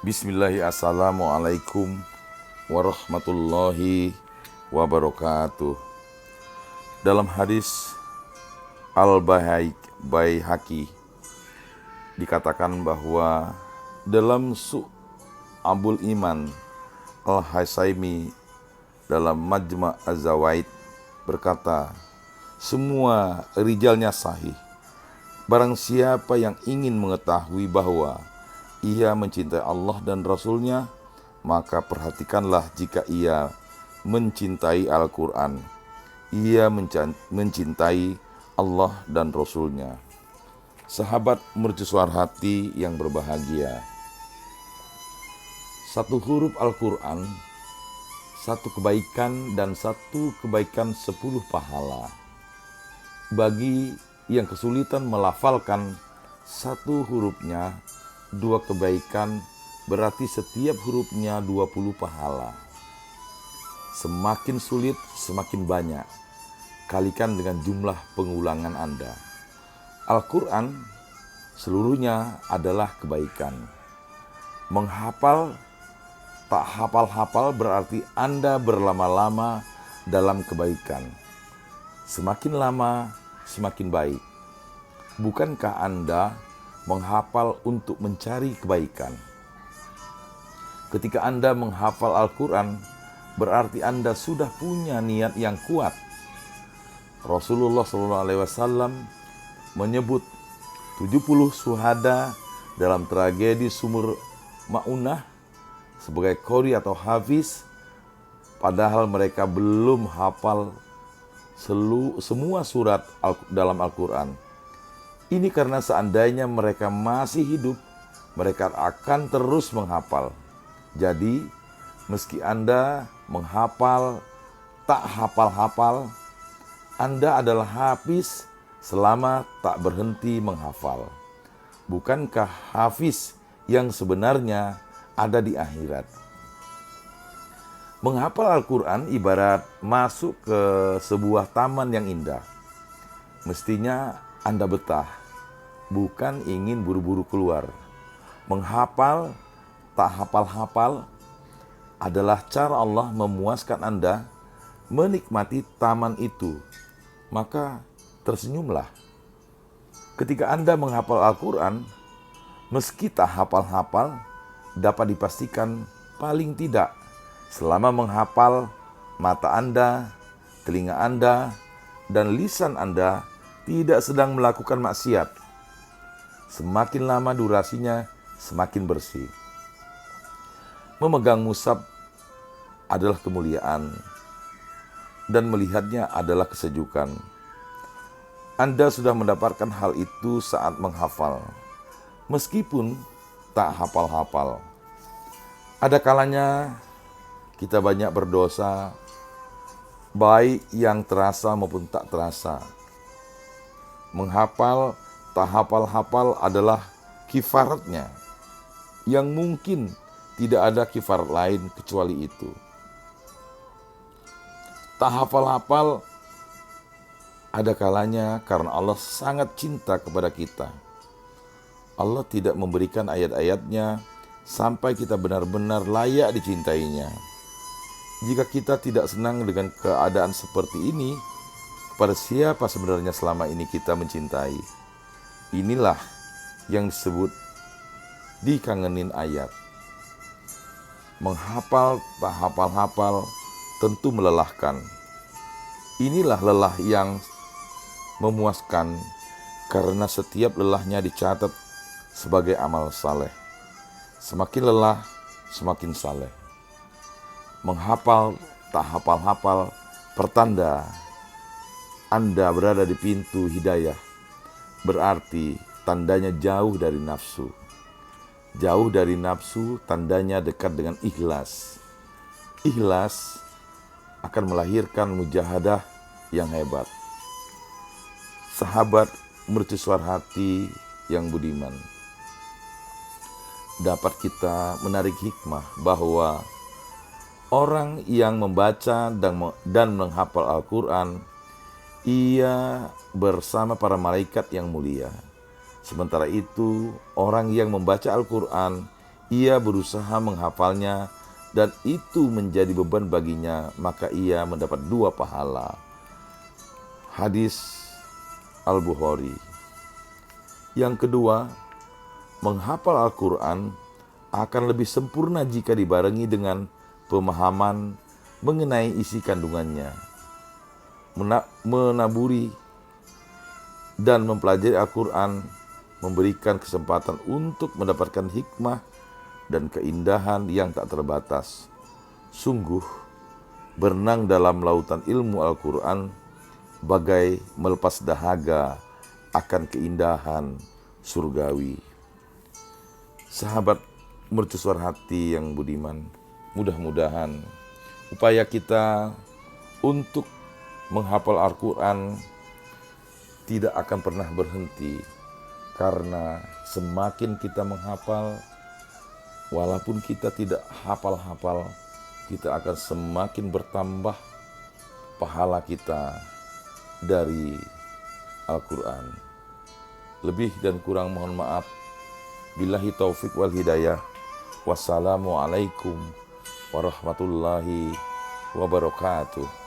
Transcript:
Bismillahirrahmanirrahim. Assalamualaikum warahmatullahi wabarakatuh. Dalam hadis Al-Baihaqi dikatakan bahwa dalam Abul Iman Al-Hasaimi dalam Majma' Az-Zawaid berkata, semua rijalnya sahih. Barang siapa yang ingin mengetahui bahwa ia mencintai Allah dan Rasul-Nya, maka perhatikanlah jika ia mencintai Al-Quran. Ia mencintai Allah dan Rasul-Nya. Sahabat mercusuar hati yang berbahagia, satu huruf Al-Quran, satu kebaikan dan satu kebaikan 10 pahala. Bagi yang kesulitan melafalkan satu hurufnya, 2 kebaikan, berarti setiap hurufnya 20 pahala. Semakin sulit, semakin banyak. Kalikan dengan jumlah pengulangan Anda. Al-Quran seluruhnya adalah kebaikan. Menghafal, tak hafal-hafal berarti Anda berlama-lama dalam kebaikan. Semakin lama, semakin baik. Bukankah Anda menghafal untuk mencari kebaikan? Ketika Anda menghafal Al-Quran, berarti Anda sudah punya niat yang kuat. Rasulullah SAW menyebut 70 syuhada dalam tragedi Sumur Ma'unah sebagai qori atau hafiz, padahal mereka belum hafal semua surat dalam Al-Quran. Ini karena seandainya mereka masih hidup, mereka akan terus menghafal. Jadi, meski Anda menghafal, tak hafal-hafal, Anda adalah hafiz selama tak berhenti menghafal. Bukankah hafiz yang sebenarnya ada di akhirat? Menghafal Al-Quran ibarat masuk ke sebuah taman yang indah. Mestinya Anda betah, bukan ingin buru-buru keluar. Menghafal, tak hafal-hafal adalah cara Allah memuaskan Anda menikmati taman itu. Maka tersenyumlah. Ketika Anda menghafal Al-Quran, meski tak hafal-hafal, dapat dipastikan paling tidak selama menghafal, mata Anda, telinga Anda, dan lisan Anda tidak sedang melakukan maksiat. Semakin lama durasinya, semakin bersih. Memegang mushaf adalah kemuliaan, dan melihatnya adalah kesejukan. Anda sudah mendapatkan hal itu saat menghafal, meskipun tak hafal-hafal. Ada kalanya kita banyak berdosa, baik yang terasa maupun tak terasa. Menghafal, tak hafal-hafal adalah kifaratnya, yang mungkin tidak ada kifarat lain kecuali itu. Tak hafal-hafal ada kalanya karena Allah sangat cinta kepada kita. Allah tidak memberikan ayat-ayatnya sampai kita benar-benar layak dicintainya. Jika kita tidak senang dengan keadaan seperti ini, kepada siapa sebenarnya selama ini kita mencintai? Inilah yang disebut dikangenin ayat. Menghafal tak hafal-hafal tentu melelahkan. Inilah lelah yang memuaskan karena setiap lelahnya dicatat sebagai amal saleh. Semakin lelah, semakin saleh. Menghafal tak hafal-hafal pertanda Anda berada di pintu hidayah. Berarti tandanya jauh dari nafsu. Jauh dari nafsu tandanya dekat dengan ikhlas. Ikhlas akan melahirkan mujahadah yang hebat. Sahabat mercusuar hati yang budiman, dapat kita menarik hikmah bahwa orang yang membaca dan menghafal Al-Quran, ia bersama para malaikat yang mulia. Sementara itu, orang yang membaca Al-Quran, ia berusaha menghafalnya dan itu menjadi beban baginya, maka ia mendapat 2 pahala. Hadis Al-Bukhari. Yang kedua, menghafal Al-Quran akan lebih sempurna jika dibarengi dengan pemahaman mengenai isi kandungannya. Menaburi dan mempelajari Al-Quran memberikan kesempatan untuk mendapatkan hikmah dan keindahan yang tak terbatas. Sungguh, berenang dalam lautan ilmu Al-Quran bagai melepas dahaga akan keindahan surgawi. Sahabat mercusuar hati yang budiman, mudah-mudahan upaya kita untuk menghafal Al-Quran tidak akan pernah berhenti, karena semakin kita menghafal, walaupun kita tidak hafal-hafal, kita akan semakin bertambah pahala kita dari Al-Quran. Lebih dan kurang mohon maaf. Billahi taufik wal hidayah. Wassalamualaikum warahmatullahi wabarakatuh.